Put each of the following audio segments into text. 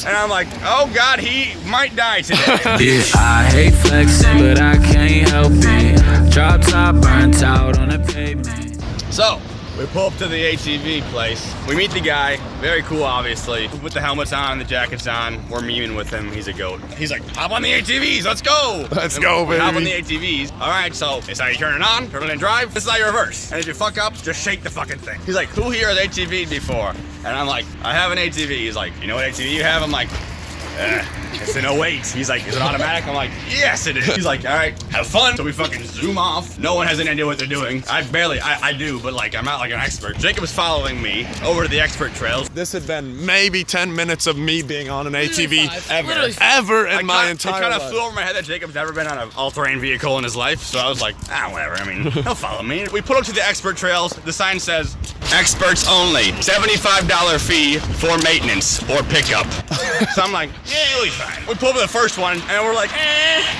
And I'm like, oh God, he might die today. Yeah, I hate flexing, but I can't help it. Drop top burnt out on the pavement. So, we pull up to the ATV place. We meet the guy, very cool obviously. We put the helmets on and the jackets on. We're memeing with him, he's a goat. He's like, hop on the ATVs, let's go! Let's go, baby. Hop on the ATVs. All right, so it's how you turn it on, turn it and drive. This is how you reverse. And if you fuck up, just shake the fucking thing. He's like, who here has ATV'd before? And I'm like, I have an ATV. He's like, you know what ATV you have? I'm like, it's an 08. He's like, is it automatic? I'm like, yes it is. He's like, all right, have fun. So we fucking zoom off. No one has any idea what they're doing. I do, but like, I'm not like an expert. Jacob was following me over to the expert trails. This had been maybe 10 minutes of me being on an ATV Ever in my entire life. It kind of flew over my head that Jacob's never been on an all-terrain vehicle in his life, so I was like, whatever. I mean, he'll follow me. We pull up to the expert trails. The sign says, experts only. $75 fee for maintenance or pickup. So I'm like, yeah, you'll be fine. We pull up to the first one, and we're like,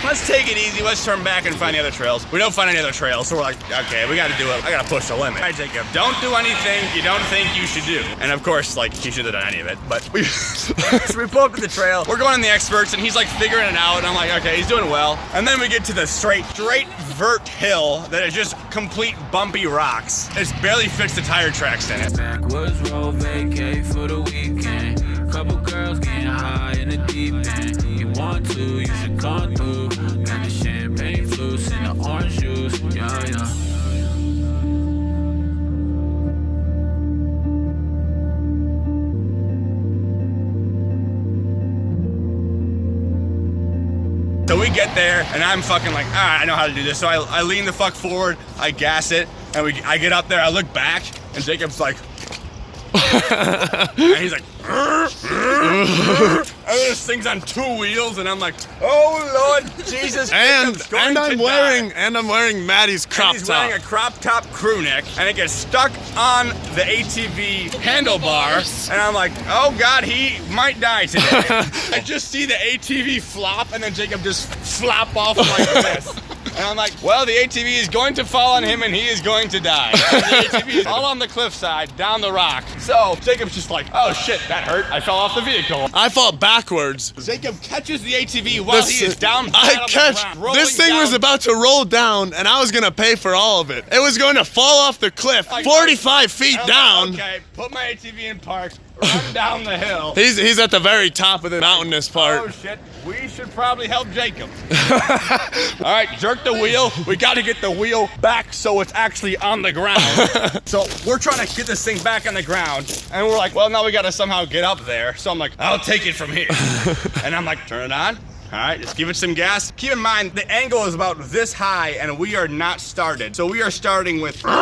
let's take it easy. Let's turn back and find the other trails. We don't find any other trails, so we're like, okay, we gotta do it. I gotta push the limit. All right, Jacob, don't do anything you don't think you should do. And of course, like, he shouldn't have done any of it, but so we pull up to the trail. We're going in the experts, and he's like figuring it out, and I'm like, okay, he's doing well. And then we get to the straight vert hill that is just complete bumpy rocks. It barely fits the tire tracks in it. Backwoods road vacate for the weekend. Couple girls getting high in the deep end. You want to, you should come through. Got the champagne flutes and the orange juice. Yeah. So we get there, and I'm fucking like, all right, I know how to do this. So I lean the fuck forward, I gas it, and I get up there, I look back, and Jacob's like, and he's like, and this thing's on 2 wheels, and I'm like, oh Lord Jesus. And I'm wearing Maddie's crop top. He's wearing a crop top crew neck, and it gets stuck on the ATV handlebar, and I'm like, oh God, he might die today. I just see the ATV flop, and then Jacob just flop off like this. And I'm like, well, the ATV is going to fall on him and he is going to die. And the ATV is all on the cliffside, down the rock. So Jacob's just like, oh shit, that hurt. I fell off the vehicle. I fall backwards. He catches the ATV while he is down flat on the ground. This thing was about to roll down and I was gonna pay for all of it. It was going to fall off the cliff, 45 feet down. Okay, put my ATV in park, run down the hill. He's at the very top of the mountainous part. Oh shit, we should probably help Jacob. All right, jerk the wheel. We gotta get the wheel back so it's actually on the ground. So we're trying to get this thing back on the ground, and we're like, well, now we gotta somehow get up there. So I'm like, I'll take it from here. And I'm like, turn it on. All right, just give it some gas. Keep in mind, the angle is about this high, and we are not started. So we are starting with, and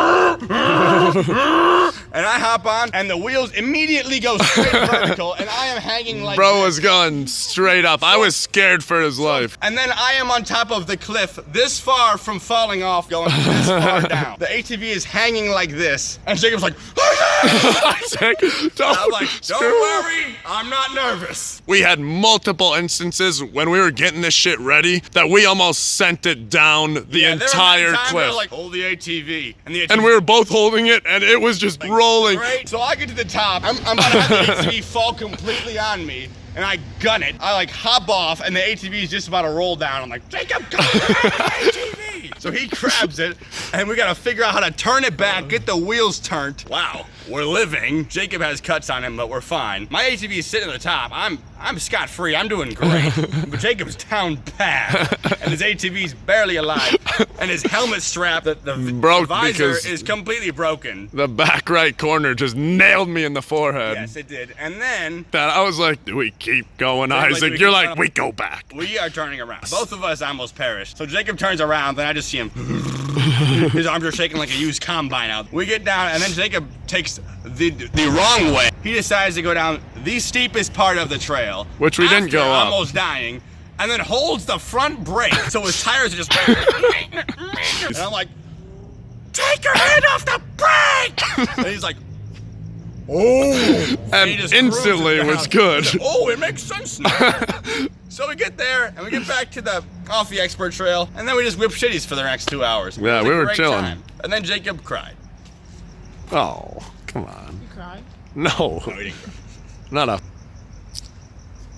I hop on, and the wheels immediately go straight vertical, and I am hanging like Bro was going straight up. I was scared for his life. And then I am on top of the cliff, this far from falling off, going this far down. The ATV is hanging like this, and Jacob's like, Isaac, I'm like, don't worry, I'm not nervous. We had multiple instances when we were getting this shit ready that we almost sent it down the entire cliff. They were like, hold the ATV. And we were both holding it, and it was just rolling. Great. So I get to the top. I'm about to have the ATV fall completely on me, and I gun it. I like hop off, and the ATV is just about to roll down. I'm like, Jacob, come on, the ATV. So he grabs it, and we gotta figure out how to turn it back, get the wheels turned. Wow, we're living. Jacob has cuts on him, but we're fine. My ATV is sitting at the top. I'm scot-free, I'm doing great. But Jacob's down bad, and his ATV's barely alive, and his helmet strap, the visor is completely broken. The back right corner just nailed me in the forehead. Yes, it did. And then I was like, do we keep going, Isaac? You're like, we go back. We are turning around. Both of us almost perished. So Jacob turns around, then I just see him. His arms are shaking like a used combine out. We get down, and then Jacob takes the wrong way. He decides to go down the steepest part of the trail, which we didn't go up, almost dying, and then holds the front brake so his tires are just and I'm like, take your hand off the brake. And he's like, oh, and instantly it was good. Like, oh, it makes sense now. So we get there, and we get back to the off the expert trail, and then we just whip shitties for the next 2 hours. Yeah, we were chilling. Time. And then Jacob cried. Oh, come on. You cried? No. No, he didn't cry. Not a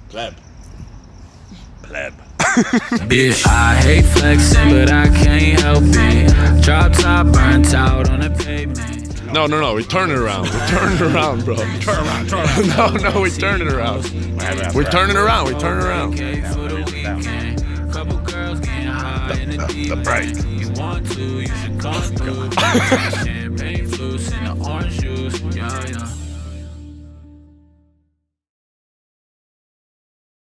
Pleb. Bitch, I hate flexing, but I can't help it. Drop top burnt out on the pavement. No, we turn it around. We turn it around, bro. Turn around. No, we turn it around. We turn it around. We turn it around. Couple girls getting high in the deep The break. end. You want to, you should come through. Champagne flutes and the orange juice. Yeah.